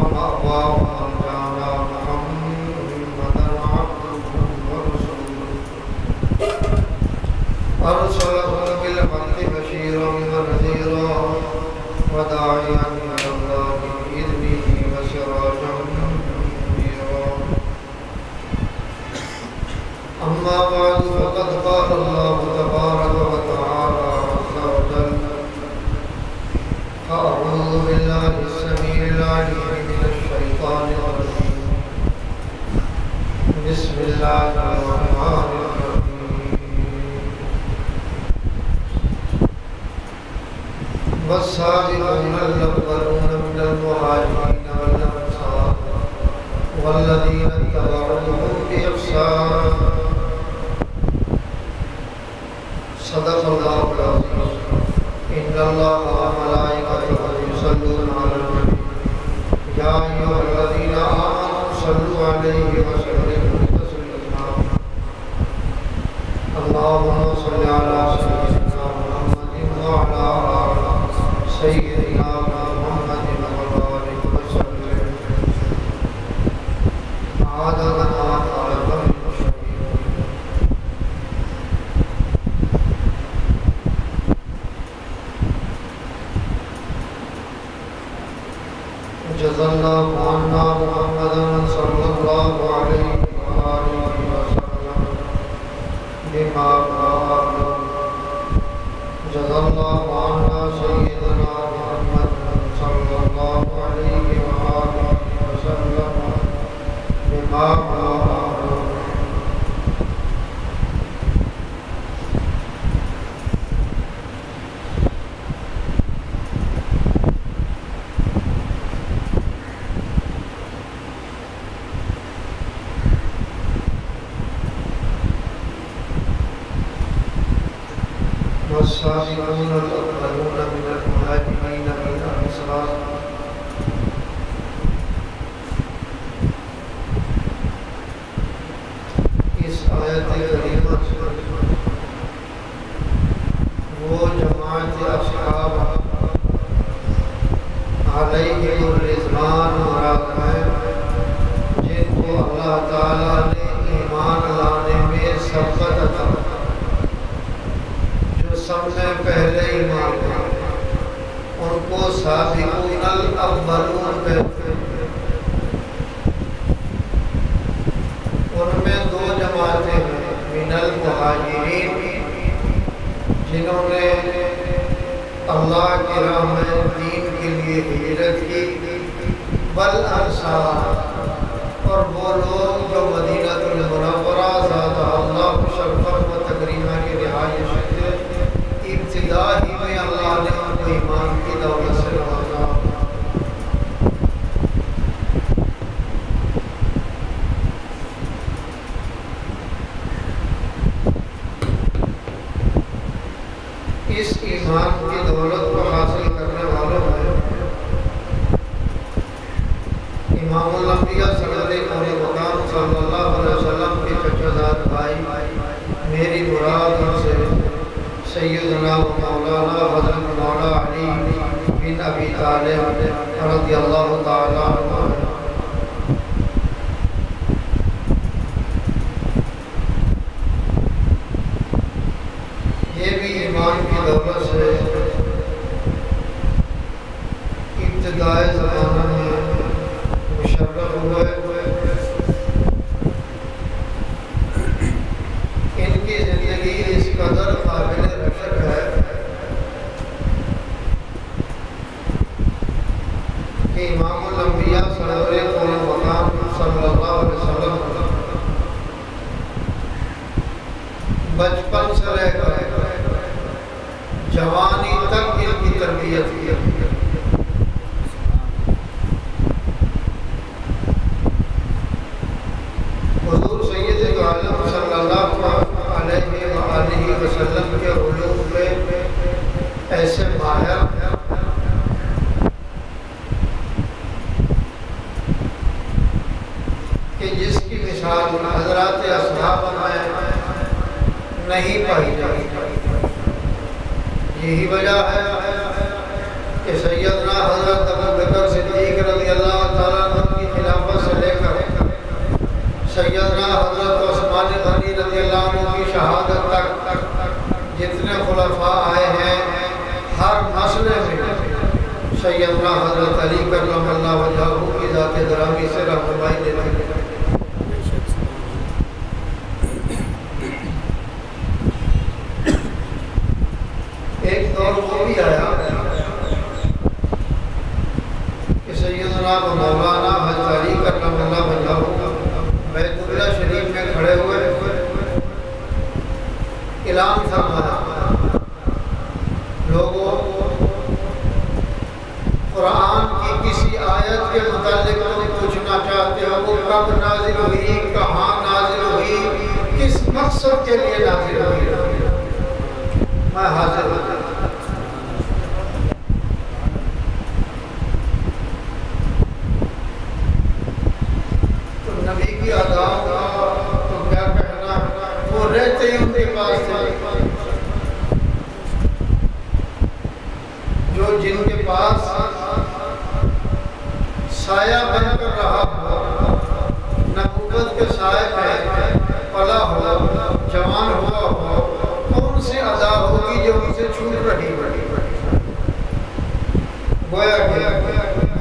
ومأواه ومرجعنا محمدا عبده ورسوله أرسله بالحق بشيرا ونذيرا وداعيا إلى الله بإذنه وسراجا منيرا. أما بعد فقد قال الله تبارك وتعالى عز وجل: أعوذ بالله السميع العليم من الشيطان الرجيم. بسم الله الرحمن الرحيم. والسابقون الأولون من المهاجرين والأنصار والذين اتبعوهم بإحسان. صدق الله العظيم. إن الله وملائكته يصلون على النبي يا أيها الذين آمنوا صلوا عليه وسلموا تسليما. اللهم صل على سيدنا محمد وعلى آل سيدنا محمد وبارك وسلم عدد ما خلق من شيء. جزا الله عنا محمدا صلى الله عليه وآله وسلم بما قال. جزا الله عنا سيدنا محمد صلى الله عليه وآله وسلم بما قال. والسابقون الأولون من المهاجرين والأنصار اس آیت کریمہ وہ جماعت اصحاب علیہم الرضوان مراد ہے جن کو اللہ تعالیٰ نے ایمان لانے میں سبقت عطا سب سے پہلے ایمان ان کو سابقون الاولون کہتے ہیں. ان میں دو جماعتیں ہیں: من المہاجرین جنہوں نے اللہ کی راہ میں دین کے لیے ہجرت کی، والانصار اور وہ لوگ جو مدینہ المنورہ زادہ اللہ شرفا و تکریما کی رہائش تھے. ابتدا ہی میں اللہ نے ان کو ایمان کی دولت سے نوازا. اس ایمان کی دولت کو حاصل کرنے والوں میں امام الانبیاء صدر کون مقام صلی اللہ علیہ وسلم کے چچا زاد بھائی میری مراد ان سے سیدنا و مولانا حضرت مولا علی بن ابی طالب رضی اللہ تعالیٰ عنہ. یہ بھی ایمان کی دولت سے ابتدائے زمانہ میں مشرف ہوئے. ان کی زندگی اس قدر قابل رشک ہے کہ امام الانبیاء سرور کون مقام صلی اللہ علیہ وسلم بچپن سے لے کر جوانی تک ان کی تربیت کی. حضور سید عالم صلی اللہ علیہ وآلہ وسلم کے علوم میں ایسے ماہر کہ جس کی مثال حضرات اصحاب میں نہیں پائی جاتی. یہی وجہ ہے کہ سیدنا حضرت ابو بکر صدیق رضی اللہ تعالیٰ مولانا حضرت علی کرم اللہ وجہہ کی ذات گرامی سے رہنمائی لیتے ہیں۔ ایک دور وہ بھی آیا کہ سیدنا و مولانا حضرت علی کرم اللہ وجہہ بیت اللہ شریف میں کھڑے ہوئے اعلان فرمایا، لوگوں قرآن کی کسی آیت کے متعلق تم پوچھنا چاہتے ہو، وہ کب نازل ہوئی، کہاں نازل ہوئی، کس مقصد کے لیے نازل ہوئی، میں حاضر ہوں۔ تو نبی کی اداؤں کا تو کیا کہنا، وہ رہتے ہی ان کے پاس تھے، جو جن کے پاس سایہ بن کر رہا ہو، نبوت کے سائے میں پلا ہو، جوان ہوا ہو، کون سی ادا ہوگی جو ان سے چھوٹ رہی ہے؟ گویا کہ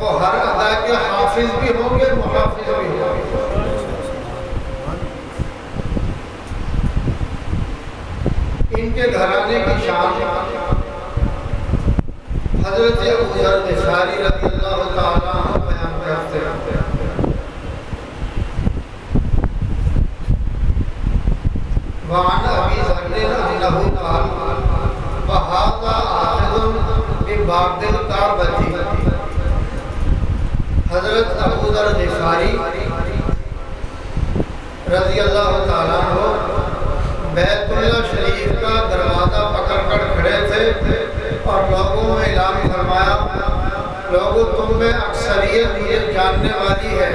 وہ ہر ادا کے حافظ بھی ہوں گے، محافظ بھی ہوں گے۔ ان کے گھرانے کی شان حضرت ابو ذر غفاری رضی اللہ تعالیٰ عنہ بیان کرتے ہیں۔ وعن ابی ذر انہ قال وہذا آخذ بباب الکعبۃ، حضرت ابو ذر غفاری رضی اللہ تعالیٰ عنہ بیت اللہ شریف کا دروازہ پکڑ کر کھڑے تھے اور لوگوں میں اعلان فرمایا، لوگوں تم میں اکثریت مجھے جاننے والی ہے،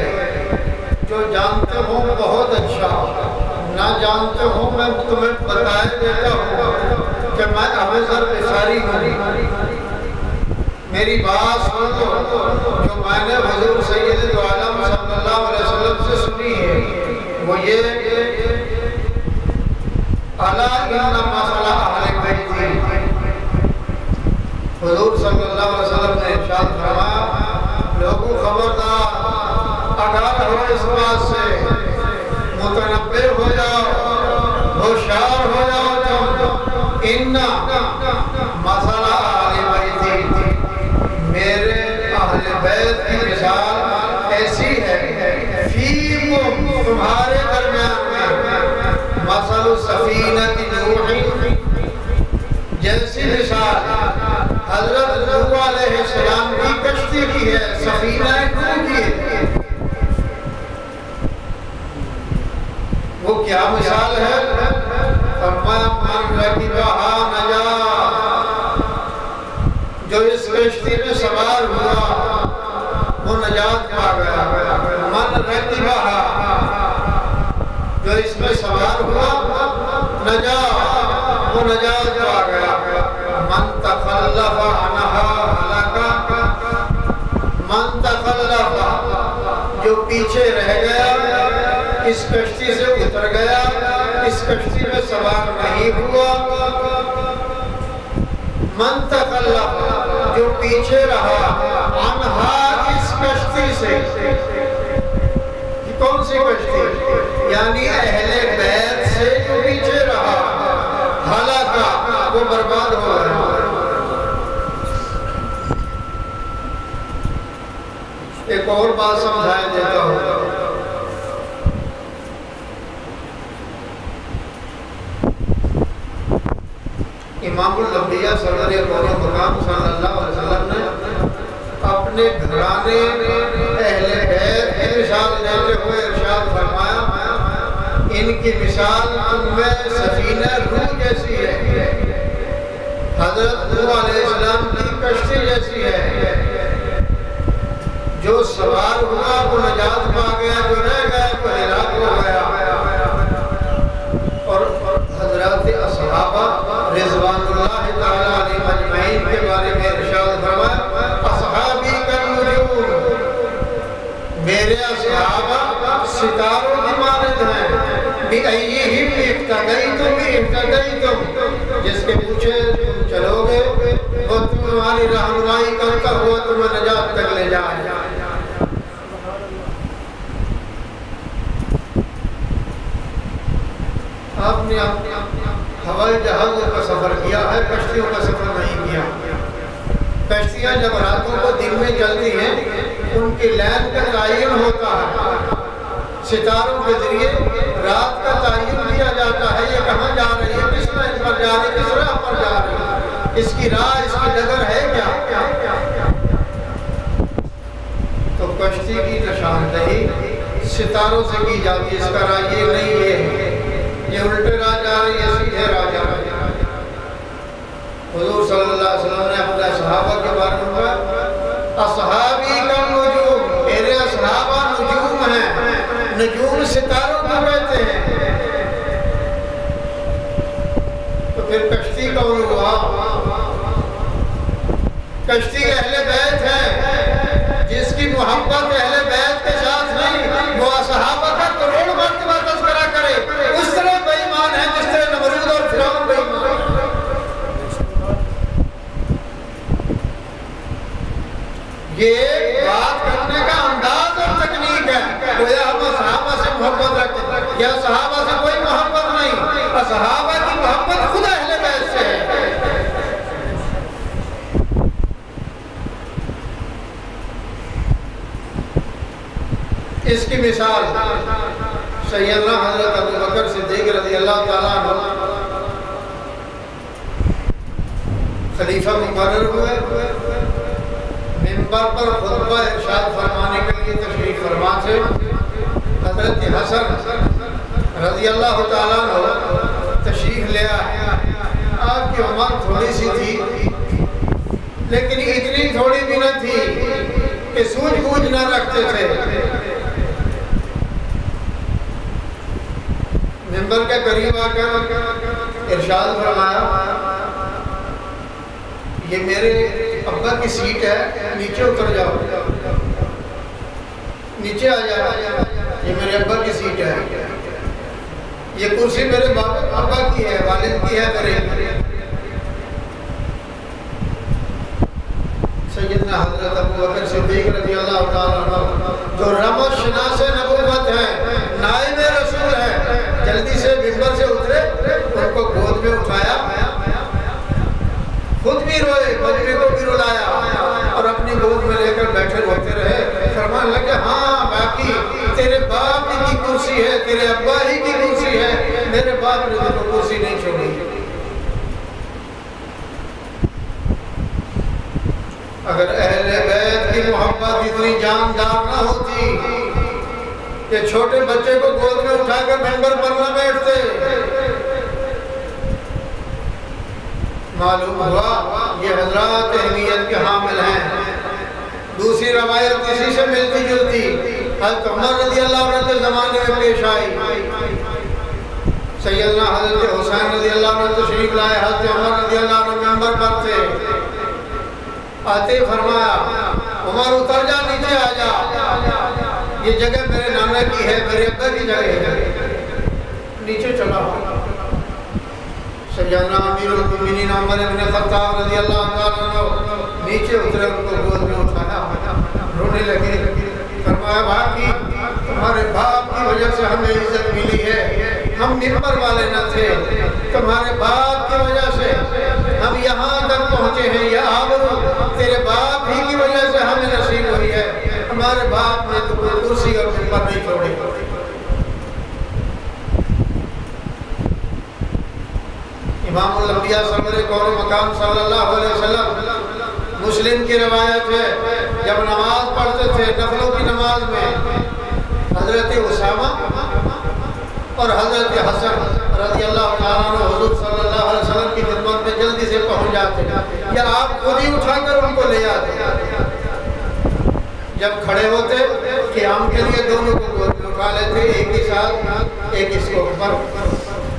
جو جانتے ہو بہت اچھا، نہ جانتے ہو میں تمہیں بتائے دیتا ہوں کہ میں ابو ذر غفاری ہوں۔ میری بات سن لو جو میں نے حضور سید عالم صلی اللہ علیہ وسلم سے سنی ہے، وہ یہ الا ان مسئلہ اہل بیت، حضور صلی اللہ علیہ وسلم نے ارشاد فرمایا، لوگوں خبردار، آگاہ ہو اس بات سے، متنبہ ہو جاؤ، ہوشیار ہو جاؤ تم، ان مسئلہ اہل بیت، میرے اہل بیت کی مثال ایسی ہے، فیکم تمہارے درمیان میں، مثل سفینۃ نوح، جیسی مثال حضرت نوح علیہ السلام کی کشتی کی ہے، سفینہ نوح کی ہے۔ وہ کیا مثال ہے؟ فرمایا من رکبہا نجا، جو اس کشتی میں سوار ہوا وہ نجات پا گیا، من رکبہا، جو اس میں سوار ہوا نجا، وہ نجات پا گیا، من تخلف عنہا ہلاکا، من تخلف، جو پیچھے رہ گیا، اس کشتی سے اتر گیا، اس کشتی میں سوار نہیں ہوا، من تخلف، جو پیچھے رہا، عنہا، اس کشتی سے، کون سی کشتی؟ یعنی اہل بیت سے جو پیچھے رہا، ہلاکا، وہ برباد ہو گیا۔ ایک اور بات سمجھایا دیتا ہوں، امام الانبیاء صدر اکرم مقام صلی اللہ علیہ وسلم نے اپنے گھرانے اہل بیت کی مثال دیتے ہوئے ارشاد فرمایا، ان کی مثال تم میں سفینہ روح جیسی ہے، حضرت نوح علیہ السلام کی کشتی جیسی ہے، جو سوار ہوا وہ نجات پا گیا، جو رہ گیا وہ ہلاک ہو گیا۔ اور حضرات اصحابہ رضوان اللہ تعالیٰ علیہم اجمعین کے بارے میں ارشاد فرمایا، اصحابی کالنجوم، میرے اصحابہ ستاروں کی مانند ہیں، بِأَيِّهِمْ اِقْتَدَيْتُمْ اِقْتَدَيْتُمْ، جس کے پیچھے تم چلو گے وہ تم تمہاری رہنمائی کرتا ہوا تمہیں نجات تک لے جائے۔ آپ نے ہوائی جہازوں کا سفر کیا ہے، کشتیوں کا سفر نہیں کیا۔ کشتیاں جب راتوں کو دن میں چلتی ہیں ان کی لین کا تعین ہوتا ہے، ستاروں کے ذریعے رات کا تعین کیا جاتا ہے، یہ کہاں جا رہی ہے، کس لائن پر جا رہی ہے، کس راہ پر جا رہی ہے، اس کی راہ، اس کی ڈگر ہے کیا۔ تو کشتی کی نشاندہی ستاروں سے کی جاتی ہے، اس کا راہ یہ نہیں ہے، یہ الٹے راہ جا رہی ہے، سیدھے راہ جا رہی ہے۔ حضور صلی اللہ علیہ وسلم نے اپنے صحابہ کے بارے میں کہا اصحابی کم نجوم، میرے صحابہ نجوم ہیں، نجوم ستاروں کو کہتے ہیں۔ تو پھر کشتی کون ہوا؟ کشتی اہل بیت ہے، جس کی محبت اہل بیت کے ساتھ نہیں، وہ صحابہ کا کروڑ مرتبہ تذکرہ کرے، اس طرح بے ایمان ہے جس طرح نمرود اور فرعون بے ایمان ہے۔ یہ بات کرنے کا انداز اور تکنیک ہے، گویا ہم صحابہ سے محبت رکھتے ہیں، یا صحابہ سے کوئی محبت نہیں، صحابہ کی محبت خود اہل بیت سے ہے۔ اس کی مثال سیدنا حضرت ابو بکر صدیق رضی اللہ تعالیٰ عنہ خلیفہ مقرر ہوئے، منبر پر خطبہ ارشاد فرمانے کے لیے تشریف فرما سے حضرت حسن رضی اللہ تعالیٰ عنہ تشریف لے آئے۔ آپ کی عمر تھوڑی سی تھی، لیکن اتنی تھوڑی بھی نہ تھی کہ سوجھ بوجھ نہ رکھتے تھے۔ منبر کے قریب آ کر ارشاد فرمایا یہ میرے ابا کی سیٹ ہے، نیچے اتر جاؤ، نیچے آ جاؤ، یہ میرے ابا کی سیٹ ہے، یہ کرسی میرے ابا کی ہے، والد کی ہے میرے۔ سیدنا حضرت ابو بکر صدیق رضی اللہ تعالیٰ عنہ جو رمز شناس نبوت ہے، نائب رسول ہے، جلدی سے منبر سے اترے، ان کو گود میں اٹھایا، خود بھی روئے، بچے کو بھی رلایا اور اپنی گود میں لے کر بیٹھے روتے رہے۔ فرمان لگے ہاں باقی تیرے باپ ہی کی کرسی ہے، تیرے ابا ہی کی کرسی ہے، میرے باپ نے تو کرسی نہیں چھوڑی۔ اگر اہل بیت کی محبت اتنی جاندار نہ ہوتی کہ چھوٹے بچے کو گود میں اٹھا کر منبر پر نہ بیٹھتے، معلوم ہوا یہ حضرات اہمیت کے حامل ہیں۔ دوسری روایت اسی سے ملتی جلتی حضرت عمر رضی اللہ عنہ کے زمانے میں پیش آئی۔ سیدنا حضرت حسین رضی اللہ عنہ تشریف لائے، حضرت عمر رضی اللہ عنہ منبر پر تھے، آتے فرمایا عمر اتر جا، نیچے آ جا، یہ جگہ میرے نانا کی ہے، میرے ابا کی جگہ ہے، نیچے چلا ہو۔ سیدنا امیر المومنین عمر بن خطاب رضی اللہ عنہ نیچے اترے، ان کو گود میں اٹھایا، رونے لگے، فرمایا باقی تمہارے باپ کی وجہ سے ہمیں عزت ملی ہے، ہم منبر والے نہ تھے، تمہارے باپ کی وجہ سے ہم یہاں تک پہنچے ہیں، یہ آبرو تیرے باپ ہی کی وجہ سے ہمیں نصیب ہوئی ہے، ہمارے باپ نے تو کوئی کرسی اور منبر نہیں چھوڑی۔ امام الانبیاء سرور کون مقام صلی اللہ علیہ وسلم، مسلم کی روایت ہے، جب نماز پڑھتے تھے نفلوں کی نماز میں، حضرت اسامہ اور حضرت حسن رضی اللہ تعالیٰ عنہ حضور صلی اللہ علیہ وسلم کی خدمت میں جلدی سے پہنچ جاتے، یا آپ خود ہی اٹھا کر ان کو لے آتے۔ جب کھڑے ہوتے قیام کے لیے دونوں کو گود میں اٹھا لیتے، ایک ہی ساتھ، ایک اس کو اوپر،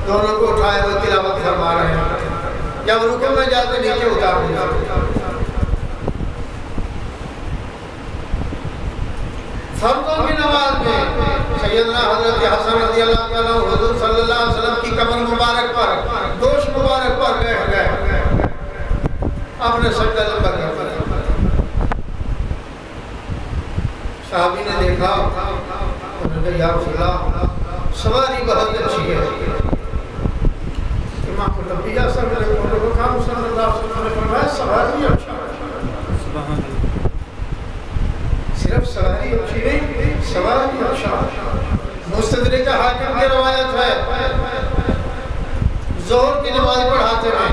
دونوں کو اٹھائے ہوئے تلاوت فرما رہے ہیں۔ جب رکوع میں جاتے نیچے اتار دیتے۔ فردوں کی نماز میں سیدنا حضرت حسن رضی اللہ تعالیٰ حضور صلی اللہ علیہ وسلم کی کمر مبارک پر، دوش مبارک پر بیٹھ گئے، اپنے سجدہ لمبا صحابی نے دیکھا، انہوں نے کہا یا رسول اللہ سواری بہت اچھی ہے۔ امام الانبیاء صلی اللہ علیہ وسلم نے فرمایا سواری اچھا ہے، صرف سواری اچھی نہیں، سواری اچھا ہے۔ مستدرک حاکم کی روایت ہے، ظہر کی نماز پڑھاتے ہیں،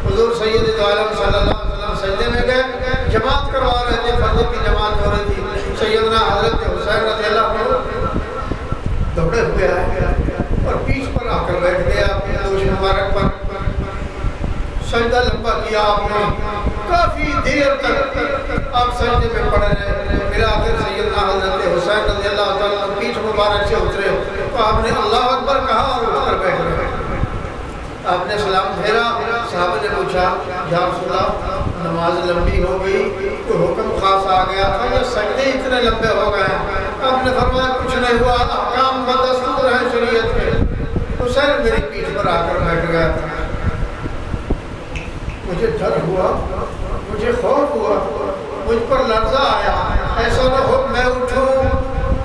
حضور سید عالم صلی اللہ علیہ وسلم سجدے میں گئے، جماعت کروا رہے تھے، فرض کی جماعت ہو رہی تھی، سیدنا حضرت حسین رضی اللہ عنہ دوڑے ہوئے آئے اور پیچھ پر آ کر بیٹھ گیا، اپنے دوش مبارک پر سجدہ لمبا کیا آپ نے، کافی دیر تک آپ سجدے میں پڑے رہے، پھر آخر سیدنا حضرت حسین رضی اللہ عنہ پیچھ مبارک سے اترے تو آپ نے اللہ اکبر کہا اور اٹھ کر بیٹھ گئے۔ آپ نے سلام پھیرا، صحابہ نے پوچھا یا رسول اللہ نماز لمبی ہو گئی، کوئی حکم خاص آ گیا تھا یا سجدے اتنے لمبے ہو گئے؟ آپ نے فرمایا کچھ نہیں ہوا، احکام بدستور ہیں شریعت کے۔ حسین میری پیٹھ پر آ کر بیٹھ گیا تھا، مجھے ڈر ہوا، مجھے خوف ہوا، مجھ پر لرزہ آیا، ایسا نہ ہو میں اٹھوں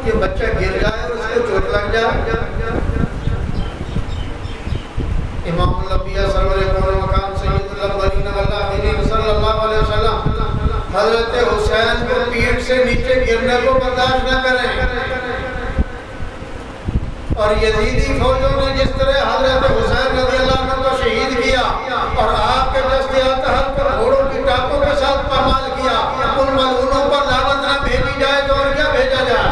کہ بچہ گر جائے اور اس کو چوٹ لگ جائے۔ امام الانبیاء سرور کون مقام سید الاولین والآخرین صلی اللہ علیہ وسلم حضرت حسین کو پیٹھ سے نیچے گرنے کو برداشت نہ کریں، اور یزیدی فوجوں نے جس طرح حضرت حسین رضی اللہ عنہ کو شہید کیا اور آپ کے دست اطہر پر گھوڑوں کی ٹاپوں کے ساتھ پامال کیا، ان ملعونوں پر لعنت نہ بھیجی جائے تو اور کیا بھیجا جائے؟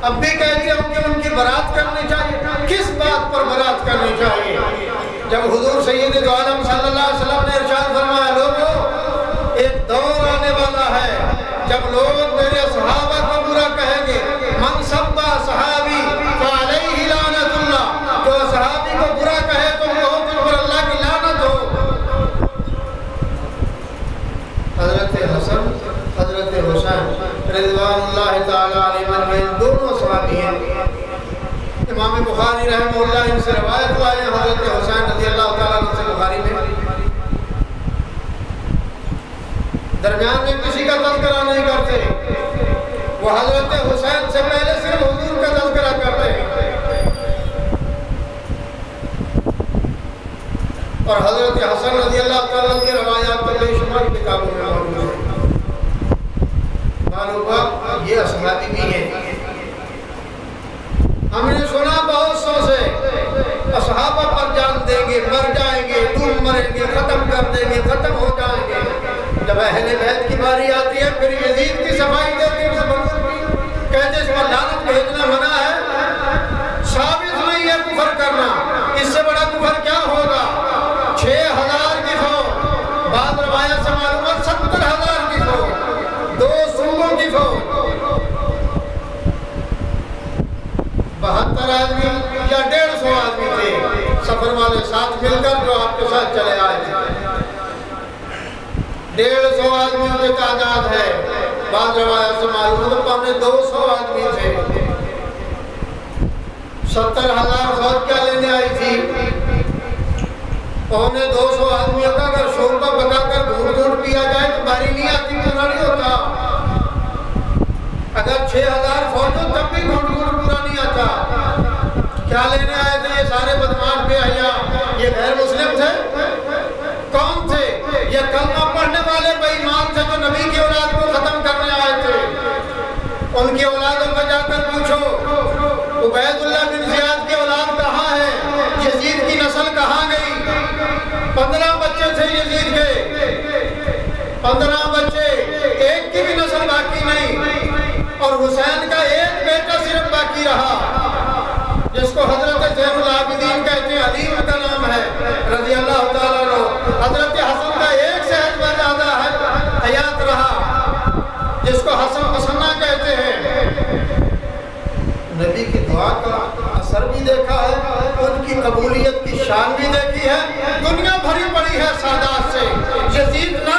اب بھی کہتے ہوں کہ ان کی برات کرنی چاہیے، کس بات پر برات کرنی چاہیے؟ جب حضور سید عالم صلی اللہ علیہ وسلم نے ارشاد فرمایا لوگو ایک دور آنے والا ہے جب لوگ میرے صحابہ کو برا کہیں گے، من سب صحابی فعلیہ لعنت اللہ، جو صحابی کو برا کہے تو کہو کہ پر اللہ کی لعنت ہو۔ حضرت حسن حضرت حسین رضوان اللہ تعالیٰ علیہ دونوں صحابی ہیں، امام بخاری رحمہ اللہ ان سے روایت لائے ہیں حضرت حسین رضی اللہ تعالیٰ عنہ سے بخاری میں، درمیان میں کسی کا تذکرہ نہیں کرتے، وہ حضرت حسین سے پہلے صرف حضور کا تذکرہ کرتے ہیں، اور حضرت حسن رضی اللہ تعالیٰ عنہ کی روایات پر بے شمار کتابوں میں موجود ہے۔ معلوم ہوا یہ صحابی بھی ہیں۔ ہم نے سنا بہت سو سے صحابہ پر جان دیں گے، مر جائیں گے، ڈوب مریں گے، ختم کر دیں گے، ختم ہو جائیں گے۔ جب اہل بیت کی باری آتی ہے پھر یزید کی صفائی دیتے ہیں، کہتے اس پر لعنت بھیجنا منع ہے، ثابت نہیں ہے کفر کرنا، اس سے بڑا کفر کیا ہوگا؟ 6000 کی فوج، بعض روایت سے معلومات 70,000 کی فوج، 2 صوبوں کی فوج، 72 آدمی یا 150 آدمی تھے سفر والے ساتھ مل کر جو آپ کے ساتھ چلے آئے تھے، 150 آدمیوں کی تعداد ہے، بعض روایت سے معلوم ہے تو 200 آدمی تھے۔ 70,000 فوج کیا لینے آئی تھی؟ 200 آدمیوں کا اگر شوربہ پکا کر گھونٹ گھونٹ پیا جائے تو باری نہیں آتی، پورا نہیں ہوتا۔ اگر 6000 فوج ہو تب بھی گھونٹ گھونٹ پورا نہیں آتا۔ کیا لینے آئے تھے یہ سارے بدماش بے حیا؟ یہ غیر مسلم تھے؟ کون تھے؟ یہ کلمہ پڑھنے والے بے ایمان تھے جو نبی کی اولاد کو ختم کرنے آئے تھے۔ ان کی اولادوں کو جا کر پوچھو عبید اللہ بن زیاد کی اولاد کہاں ہے؟ یزید کی نسل کہاں گئی؟ 15 بچے تھے یزید کے، 15 بچے، ایک کی بھی نسل باقی نہیں، اور حسین کا ایک بیٹا صرف باقی رہا جس کو حضرت زین العابدین کہتے ہیں، علی کا نام ہے رضی اللہ تعالیٰ عنہ۔ حضرت حسن کا ایک صحت بردادہ ہے حیات رہا جس کو حسن حسنہ کہتے ہیں۔ نبی کی دعا کا اثر بھی دیکھا ہے، ان کی قبولیت کی شان بھی دیکھی ہے، دنیا بھری پڑی ہے سادات سے، یزید نہ